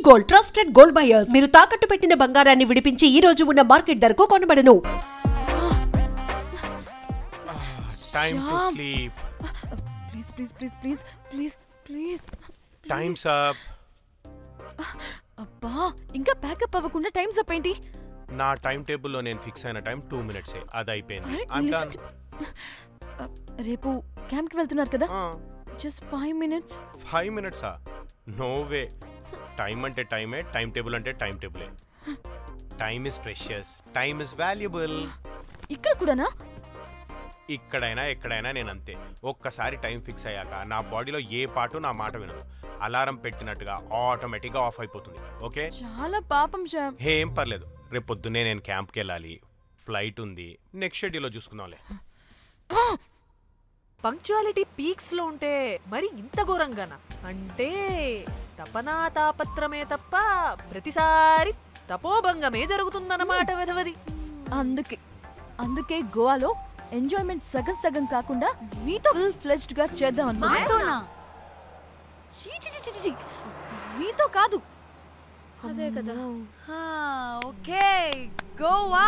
Gold trusted gold buyers మీరు తాకట్టు పెట్టిన బంగారాన్ని విడిపించి ఈ రోజు ఉన్న మార్కెట్ ధరకు కొనబడను. Time to sleep. Please. Time's up. అబ్బా ఇంకా ప్యాకప్ అవ్వకుండా టైమ్స్ అప్ ఏంటి? నా టైం టేబుల్ లో నేను ఫిక్స్ అయిన టైం 2 minutes అది అయిపోయింది. రేపు క్యాంప్ కి వెళ్తున్నారు కదా? Just 5 minutes. 5 minutes no way. Time అంటే టైమే, టైం టేబుల్ అంటే టైం టేబులే. Time is precious, time is valuable. ఇక్కడ కూడానా? ఇక్కడైనా ఎక్కడైనా నేను అంతే. ఒక్కసారి టైం ఫిక్స్ అయ్యాక నా బాడీలో ఏ పాటు నా మాట వినదు. అలారం పెట్టినట్టుగా ఆటోమేటిక్గా ఆఫ్ అయిపోతుంది. ఓకే, చాలా పాపం శ్యామ్. ఏం పర్లేదు, రేపు పొద్దున్నే నేను క్యాంప్కి వెళ్ళాలి, ఫ్లైట్ ఉంది. నెక్స్ట్ షెడ్యూల్లో చూసుకుందాంలే. పంక్చువాలిటీ పీక్స్ లో ఉంటే మరి ఇంత ఘోరంగానా? అంటే తపనా తాపత్రమే తప్ప ప్రతిసారి తపోభంగమే జరుగుతుందన్నమాట వెధవది. అందుకే గోవాలో ఎంజాయ్మెంట్ సగం కాకుండా మీతో ఫుల్ ఫ్లెజ్డ్ గా చేద్దాం అనుకున్నా. మీతో కాదు. అదే కదా. ఓకే, గోవా.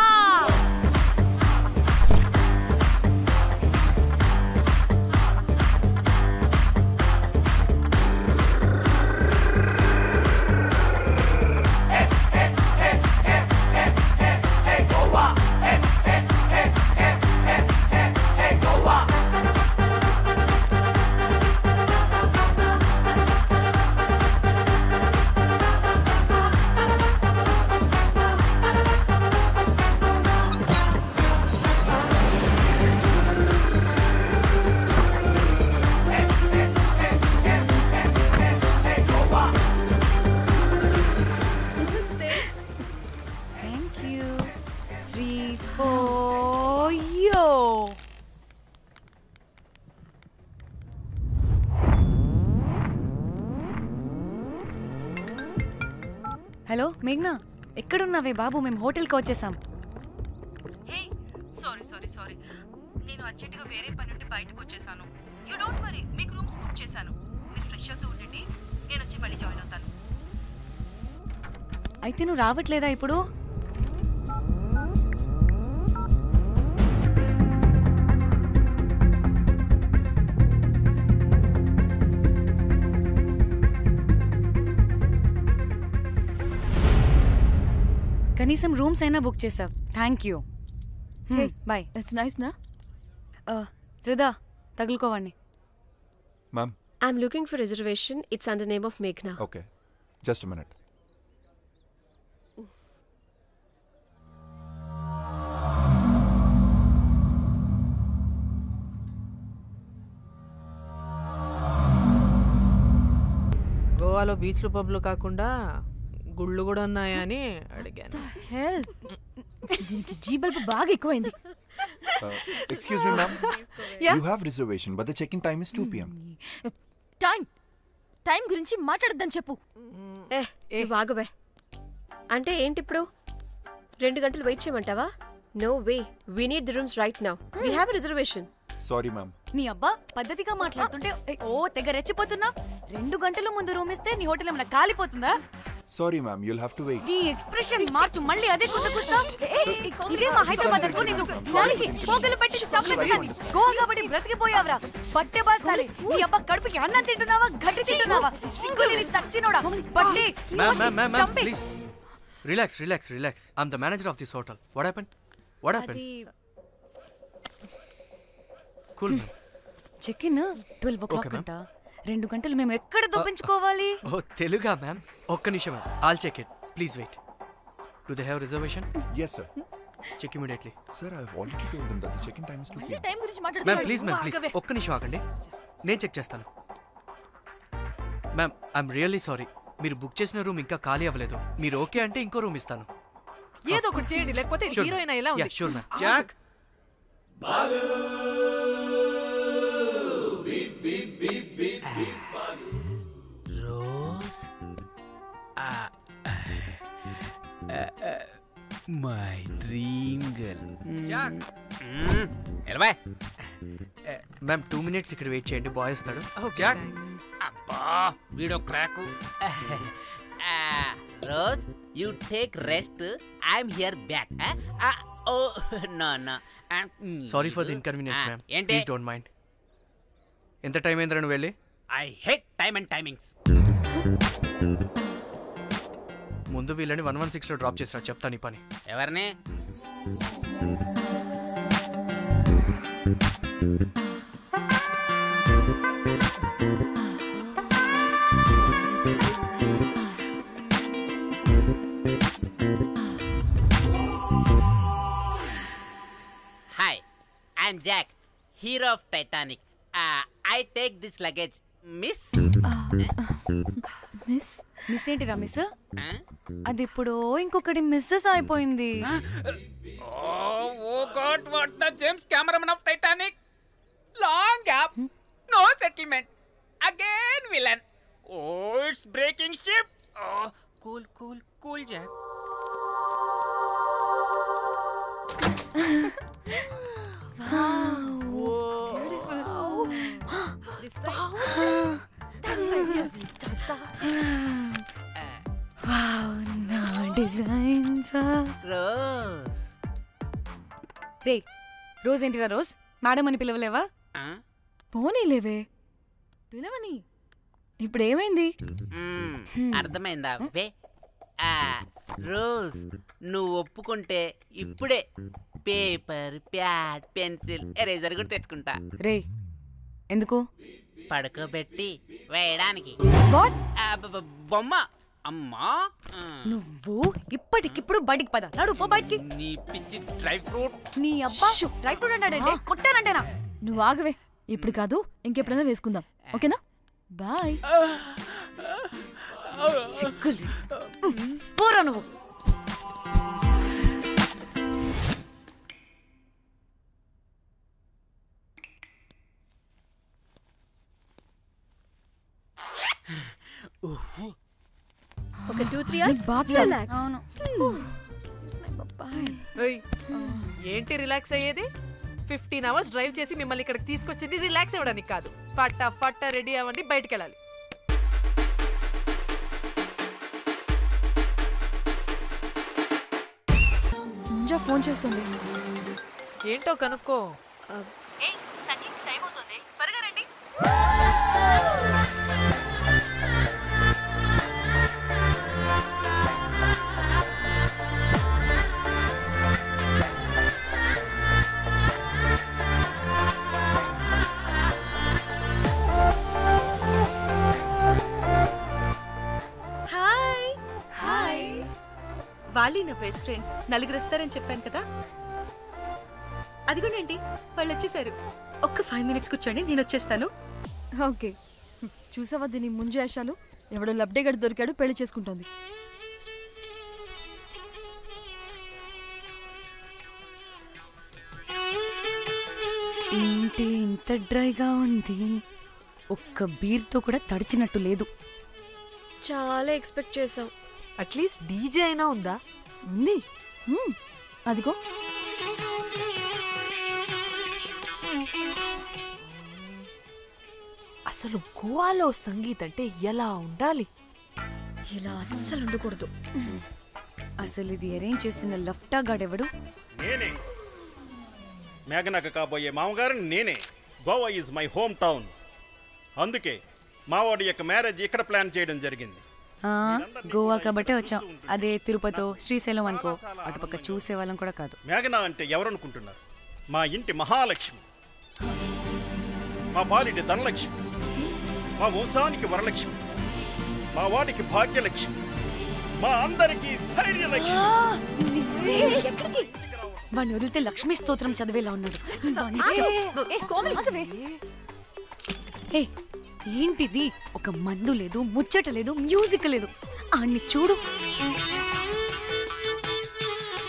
హలో మేఘ్నా, ఎక్కడున్నావే బాబు? మేము హోటల్కి వచ్చేసాం. సారీ నేను అర్జెంటుగా వేరే పని నుండి బయటకు వచ్చేసాను. యూ డోంట్ వరీ, మీకు రూమ్స్ బుక్ చేశాను. మీరు ఫ్రెష్ అవుతూ ఉండండి, నేను వచ్చి మళ్ళీ జాయిన్ అవుతాను. అయితే నువ్వు రావట్లేదా ఇప్పుడు? కనీసం రూమ్స్ అయినా బుక్ చేసావు. Thank you. Bye. It's nice నా. త్రిదా, తగులుకోవండి. Ma'am. I'm looking for reservation. It's under name of Meghna. Okay. Just a minute. గోవాలో బీచ్లు పబ్లు కాకుండా గుళ్ళు కూడా ఉన్నాయా అని అడిగాను. దీనికి జీబల్బు బాగా ఎక్కువైంది. Excuse me, ma'am. Yeah? You have reservation, but the check-in time is 2 p.m. Time గురించి మాట్లాడద్దని చెప్పు. బాగుబే అంటే ఏంటి ఇప్పుడు? 2 గంటలు వెయిట్ చేయమంటావా? No way, we need the rooms right now. We have a reservation. Sorry, ma'am. నీ అబ్బా పద్ధతిగా మాట్లాడుతుంటే తెగ రెచ్చిపోతున్నా. 2 గంటల ముందు రూమ్ ఇస్తే నీ హోటల్ ఏమైనా కాలిపోతుందా? Sorry, ma'am. You'll have to wait. నీ ఎక్స్ప్రెషన్ మార్చు, మళ్ళీ అదే కుసకుస్తా. ఇదే మా హైదరాబాద్ అనుకో. నేను నాలికి పోగలు పెట్టి చంపేస్తాను. గోవా కాబట్టి బ్రతికిపోయావరా పట్టే బాసాలి. నీ అబ్బా కడుపుకి అన్నం తింటున్నావా, గడ్డి తింటున్నావా? సింగులేని సచ్చినోడా పట్టే. Ma'am, please. Relax. I'm the manager of this hotel. What happened? Cool, ma'am. Check-in 12 o'clock అంట. 2 గంటలు మేము ఎక్కడ దొప్పించుకోవాలి? ఓ తెలుగా మ్యామ్? ఒక్క నిమిషం ma'am. I'll check it. Please wait. Do they have reservation? Yes, sir. Check immediately. Sir, I've already told them that the check-in time is 2 p.m. Time గురించి ma'am మాట్లాడుతున్నాను. Please ఒక్క నిమిషం ఆగండి, నేను చెక్ చేస్తాను. మ్యామ్ ఐఎమ్ రియల్లీ సారీ, మీరు book చేసిన room ఇంకా ఖాళీ అవ్వలేదు. మీరు ఓకే అంటే ఇంకో రూమ్ ఇస్తాను. ఏదో ఒకటి చేయండి, లేకపోతే హీరోయిన్ ఎలా ఉంది? Sure ma'am. Jack Rose my dream girl. Jack ఎలవా మ్యామ్ 2 minutes ఇక్కడ వెయిట్ చేయండి, బాయ్ వస్తాడు. జాక్ అబ్బా వీడో crack. Rose, you take rest. I'm here back. Oh, no. Sorry for the inconvenience ma'am. Please don't mind. ఎంత time అయిందిరా నువ్వు వెళ్ళి? I hate time and timings. ముందు వీళ్ళని 116లో డ్రాప్ చేసినా చెప్తాను ఈ పని. ఎవరిని? Hi, I'm Jack, hero of Titanic. I take this luggage, miss. Miss ఏంటిరా మిస్? అది ఇప్పుడు ఇంకొకటి మిస్సెస్ అయిపోయింది. Oh God, what the James Cameron of Titanic? Long gap, no settlement. Again villain. Oh, it's breaking ship. Oh, cool, Jack. Rose రే, Rose ఏంటిరా Rose? Madam అని పిలవలేవా? పోనీలేవే, పిలవని. ఇప్పుడు ఏమైంది? అర్థమైందా? వే రోజ్, నువ్వు ఒప్పుకుంటే ఇప్పుడే పేపర్, ప్యాడ్, పెన్సిల్, ఎరేజర్ కూడా తెచ్చుకుంటా. రే ఎందుకు? పడుకోబెట్టి వేయడానికి. బొమ్మ. అమ్మా, నువ్వు ఇప్పటికిప్పుడు బయటికి పద. నడు పో బయటికి. నీ పిచ్చి డ్రై ఫ్రూట్. నీ అబ్బా డ్రై ఫ్రూట్ అన్నాడంటే కొట్టానంటేనా? నువ్వు ఆగవే, ఇప్పుడు కాదు ఇంకెప్పుడైనా వేసుకుందాం, ఓకేనా? బాయ్. పోరా నువ్వు. ఒక 2-3 hours రిలాక్స్. అవును. ఏంటి రిలాక్స్ అయ్యేది? 15 hours డ్రైవ్ చేసి మిమ్మల్ని ఇక్కడికి తీసుకొచ్చింది రిలాక్స్ అవ్వడానికి కాదు. ఫట్టా రెడీ అవ్వండి, బయటికి వెళ్ళాలి. ముంజా ఫోన్ చేస్తుంది. ఏంటో కనుక్కో. టైం అవుతుంది, త్వరగా రండి. వాళ్ళు నా బెస్ట్ ఫ్రెండ్స్. నలుగురు వస్తారని చెప్పాను కదా, అదిగోనండి వాళ్ళు వచ్చేసారు. ఒక్క 5 minutes కూర్చోండి, నేను వచ్చేస్తాను. ఓకే, చూసావా దీని ముంజేషాలు? ఎవడో లబ్డేగడ్ దొరికాడు, పెళ్లి చేసుకుంటోంది. ఏంటి ఇంత డ్రైగా ఉంది? ఒక్క బీర్తో కూడా తడిచినట్టు లేదు. చాలా ఎక్స్పెక్ట్ చేసాం. అట్లీస్ట్ డీజే అయినా ఉందా? ఉంది, అదిగో. అసలు గోవాలో సంగీత్ అంటే ఎలా ఉండాలి? ఇలా అస్సలు ఉండకూడదు. అసలు ఇది అరేంజ్ చేసిన లఫ్టా గాడెవడు? నేనే, మేఘనకు కాబోయే మామగారు నేనే. Goa is my home town. అందుకే మావాడి యొక్క మ్యారేజ్ ఇక్కడ ప్లాన్ చేయడం జరిగింది. గోవా కాబట్టే వచ్చాం. అదే తిరుపతి, శ్రీశైలం అనుకో, అటుపక్క చూసే వాళ్ళం కూడా కాదు. మేఘన అంటే ఎవరనుకుంటున్నారు? మా ఇంటి మహాలక్ష్మి, మా పాలిటి ధనలక్ష్మి, మా వంశానికి వరలక్ష్మి, మా వాడికి భాగ్యలక్ష్మి, మా అందరికీ ధైర్యలక్ష్మి. వాడిని వదిలితే లక్ష్మీ స్తోత్రం చదివేలా ఉన్నాడు. ఏంటిది? ఒక మందు లేదు, ముచ్చట లేదు, మ్యూజిక్ లేదు. ఆన్ని చూడు.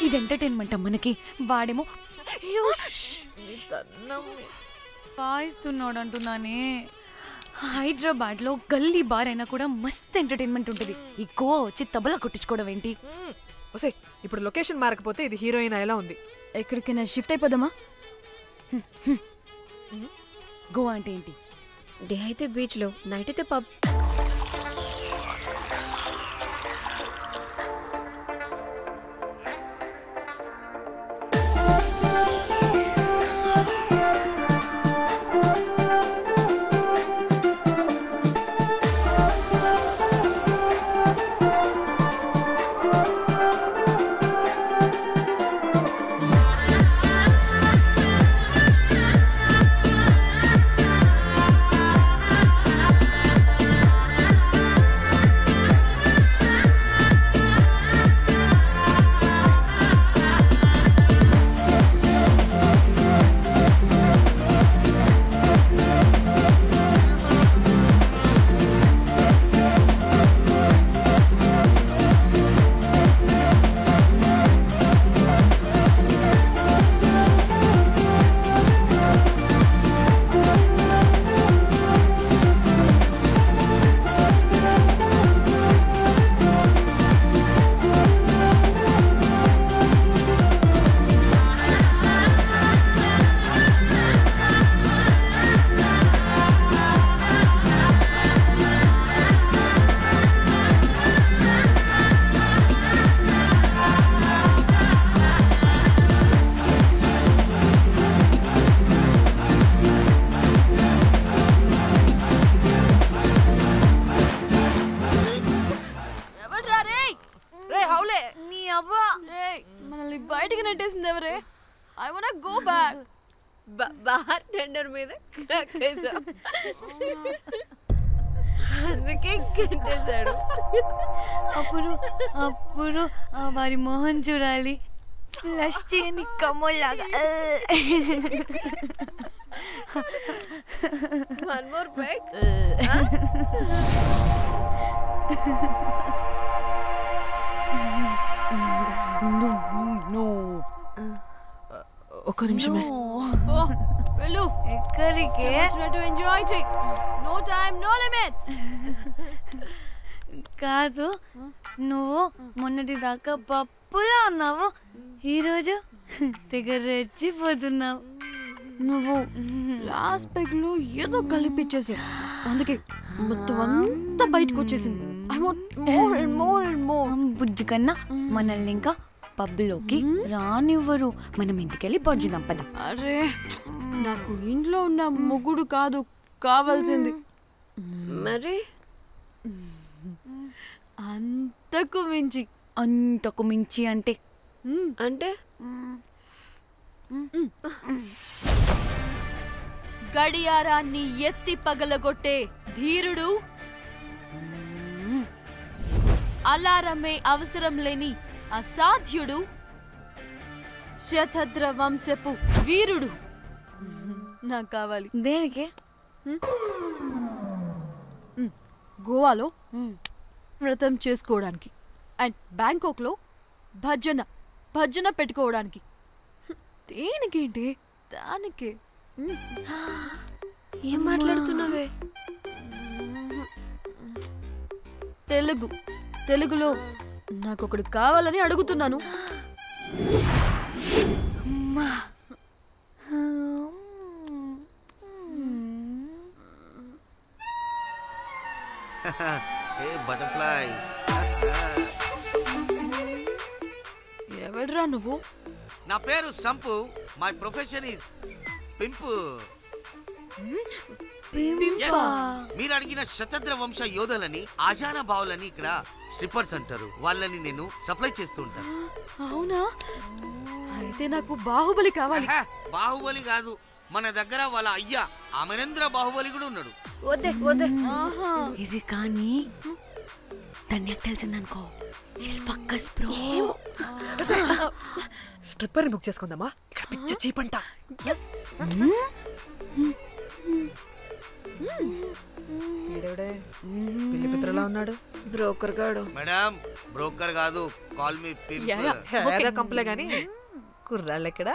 ఇది ఎంటర్టైన్మెంట్ మనకి. వాడేమో వాయిస్తున్నాడు అంటున్నానే. హైదరాబాద్ లో గల్లీ బార్ అయినా కూడా మస్త్ ఎంటర్టైన్మెంట్ ఉంటుంది. ఈ గోవా వచ్చి తబలా కొట్టించుకోవడం ఏంటి? ఇప్పుడు లొకేషన్ మారకపోతే ఇది హీరోయిన్ ఎలా ఉంది? ఎక్కడికైనా షిఫ్ట్ అయిపోదామా? గోవా అంటే ఏంటి? డే అయితే బీచ్ లో, నైట్ అయితే పబ్. రే హౌలే నీ అబ్బా మనల్ని బయటికి నెట్టేసింది ఎవరే? I want go back. Bar tender మీద అందుకే కట్టేశాడు. అప్పుడు వారి మొహం చూడాలి, ఫ్లష్ చేయని కమ్మోలాగా. One more break. ఒక్క నిమిషమే. వెళ్ళు. ఎక్కడికి? ఎంజాయ్ చెయ్. No time no limits. కాదు, నువ్వు మొన్నటి దాకా పప్పులా ఉన్నావు, ఈరోజు తెగ రెచ్చిపోతున్నావు. నువ్వు లాస్ట్ పెగ్ లో ఏదో కలిపిచ్చేసావు, అందుకే మొత్తం అంతా బయటకు వచ్చేసింది. I want more and more and more. బుజ్జి కన్నా మనల్ని ఇంకా పబ్లోకి రానివ్వరు. మనం ఇంటికెళ్ళి పజ్జుదాం పద. అరే నాకు ఇంట్లో ఉన్న మొగుడు కాదు కావాల్సింది. మరి అంతకు మించి. అంతకు మించి అంటే అంటే గడియారాన్ని ఎత్తి పగలగొట్టే ధీరుడు, అలారమే అవసరం లేని అసాధ్యుడు, శతద్ర వంశపు వీరుడు నాకు కావాలి. దేనికి? గోవాలో వ్రతం చేసుకోవడానికి అండ్ బ్యాంకాక్లో భజన పెట్టుకోవడానికి. దేనికేంటి? దానికే. ఏం మాట్లాడుతున్నావే? తెలుగులో నాకొకడు కావాలని అడుగుతున్నాను. బటర్ఫ్లైస్. ఎవడ్రా నువ్వు? నా పేరు Sampu. My profession is pimp. మీరు అడిగిన శతద్ర వంశ యోధులని, ఆజానా బావులని ఇక్కడ స్ట్రిప్పర్స్ అంటారు. వాళ్ళని నేను సప్లై చేస్తూ ఉంటాను. అవునా? అయితే నాకు బాహుబలి కావాలి. బాహుబలి కాదు, మన దగ్గర వాళ్ళ అయ్యా అమరేంద్ర బాహుబలి కూడా ఉన్నాడు. ఇది కానీ ధన్యకు తెలిసిందనుకో, స్ట్రిప్పర్ బుక్ చేసుకుందామా? ఇక్కడ పిచ్చ చీపంట. పిల్లి పిత్రలా ఉన్నాడు. బ్రోకర్ గాడు. మేడం బ్రోకర్ కాదు, కాల్ మీ పింప్. కంపలే గాని కుర్రాళ్ళు ఎక్కడ?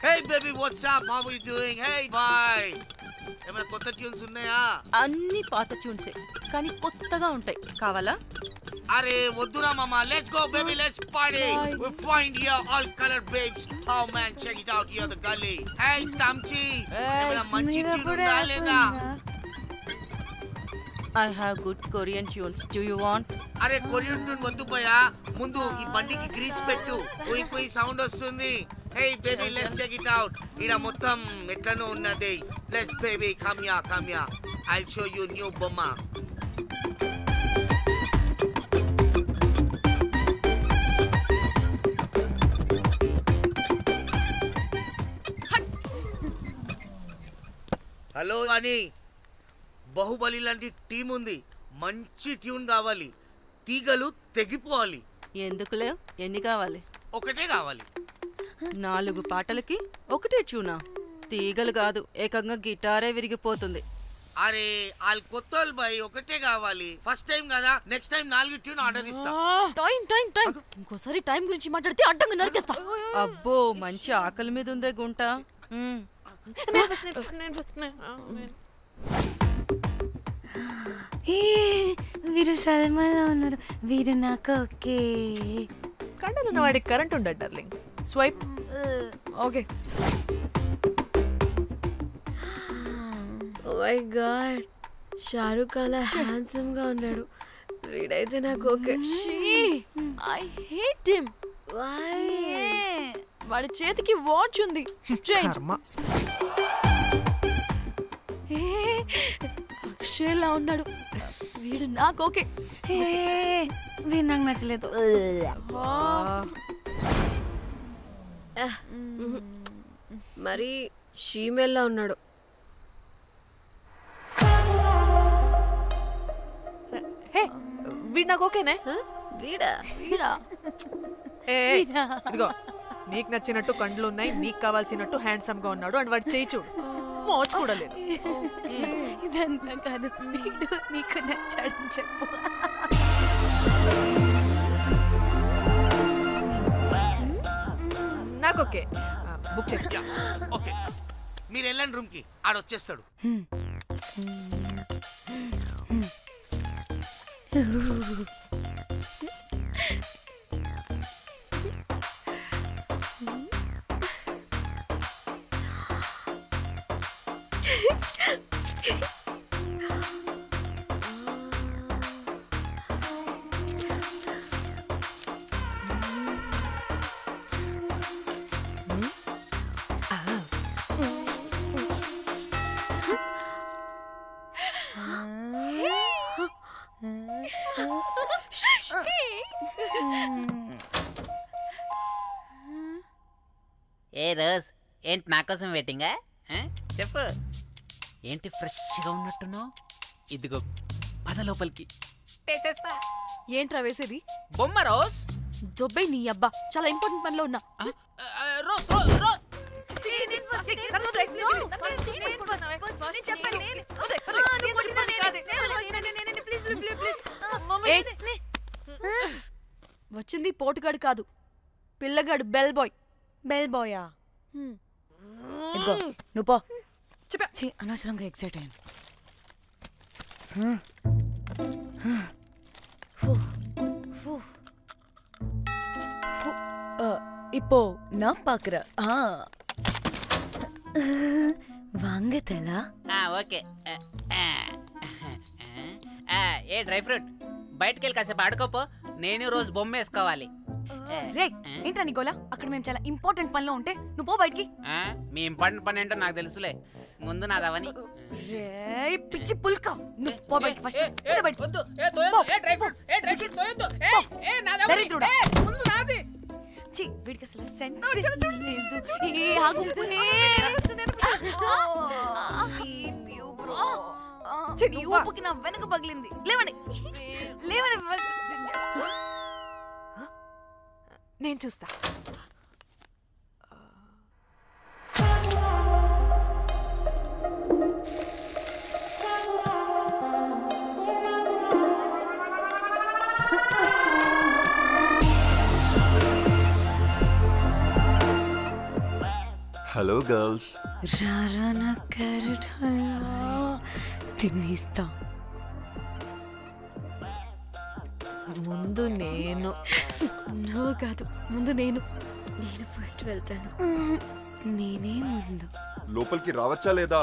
Hey baby, what's up? How are you doing? Hey bye. ఏమైనా కొత్త ట్యూన్స్ ఉన్నాయా? అన్ని పాత ట్యూన్సే, కానీ కొత్తగా ఉంటాయి. కావాలా? అరే వద్దురా మామా. Let's go baby, let's party. We find here all color babes. Oh man, check it out here the gully. Hey Tamchi, ఏమైనా మంచి ట్యూన్ ఉందా లేదా? I have good Korean tunes. Do you want? అరే కొరియన్ ట్యూన్ వద్దు పోయా, ముందు ఈ బండికి గ్రీస్ పెట్టు. పోయి పోయి సౌండ్ వస్తుంది. Hey baby, let's check it out. ఇడ మొత్తం ఎట్లనో ఉన్నది. Let's baby, come here. I'll show you new బొమ్మ. హలో అని బాహుబలి లాంటి టీం ఉంది. మంచి ట్యూన్ కావాలి, తీగలు తెగిపోవాలి. ఎందుకులే, ఎన్ని కావాలి? ఒకటే కావాలి. 4 పాటలకి ఒకటే ట్యూనా? తీగలు కాదు, ఏకంగా గిటారే విరిగిపోతుంది. అరే వాళ్ళు కొత్త బాయ్, ఒకటే కావాలి. ఫస్ట్ టైం కదా, నెక్స్ట్ టైం 4 ట్యూన్ ఆర్డర్ ఇస్తా. టైం ఇంకోసారి టైం గురించి మాట్లాడితే అడ్డంగా నరికేస్తా. అబ్బో, మంచి ఆకలి మీద ఉందే గుంట. వీరు సల్మాలో ఉన్నారు. వీరు నాకు ఓకే. కండలున్న వాడికి కరెంట్ ఉండదు darling. Swipe. Okay. Oh my god, Shahrukh అలా హ్యాండ్సమ్ గా ఉన్నాడు. వీడైతే నాకు okay. I hate him. Why? వాడి చేతికి వాచ్ ఉంది. చేంజ్. అక్షయ్లా ఉన్నాడు వీడు. నాకు ఓకే. వీడు నాకు నచ్చలేదు. మరి షీమేల్లా ఉన్నాడు. వీడు నాకు ఓకేనే. వీడా వీడా ఇదిగో నీకు నచ్చినట్టు కండ్లు ఉన్నాయి, నీకు కావాల్సినట్టు హ్యాండ్సమ్ గా ఉన్నాడు అండ్ వాడు చేయి చూడు మోచ్ కూడా లేదు. ఇదంతా కాదు, వీడు నీకు నచ్చాడని చెప్పు. నాకు ఓకే. బుక్ చేయి. ఓకే మీరు వెళ్ళండి రూమ్ కి, ఆడొచ్చేస్తాడు. ఏ రోజ్, ఏంటి నా కోసం వెయిటింగా? చెప్పు, ఏంటి ఫ్రెష్గా ఉన్నట్టున్నావు? ఇదిగో పద లోపలికి. ఏంట్రా వేసేది? బొమ్మ రోజ్. దొబ్బై నీ అబ్బా, చాలా ఇంపార్టెంట్ పనిలో ఉన్నా. వచ్చింది పోటుగాడు కాదు, పిల్లగాడు బెల్ బాయ్. బెల్ బాయా? ఇదిగో నువ్వు పో. అనవసరంగా ఎక్సైట్ అయ్యాను. இப்போ நான் பாக்குறேன். வாங்க தலா. ఓకే. ఏ డ్రై ఫ్రూట్, బయటకు వెళ్ళి కాసేపు ఆడుకోపో. నేను రోజు బొమ్మ వేసుకోవాలి. రే ఏంట్రా నీ గోలా? అక్కడ మేము చాలా ఇంపార్టెంట్ పనిలో ఉంటే నువ్వు పో బయటికి. మీ ఇంపార్టెంట్ పని ఏంటో నాకు తెలుసులే, ముందు నాదవని. రే పిచ్చి పుల్క, నువ్వు పో బయటికి ఫస్ట్. వీడికి అసలు సెన్స్ లేదు. ఏ ఆగు. ఊపుకి నా వెనక పగిలింది. లేవండి లేవండి. నేను చూస్తా. Hello girls. రారా నా క్యారెట్ హల్వా తినేస్తా. ముందు నేను. నువ్వు కాదు, ముందు నేను. నేను ఫస్ట్ వెళ్తాను. నేనే ముందు. లోపలికి రావచ్చా లేదా?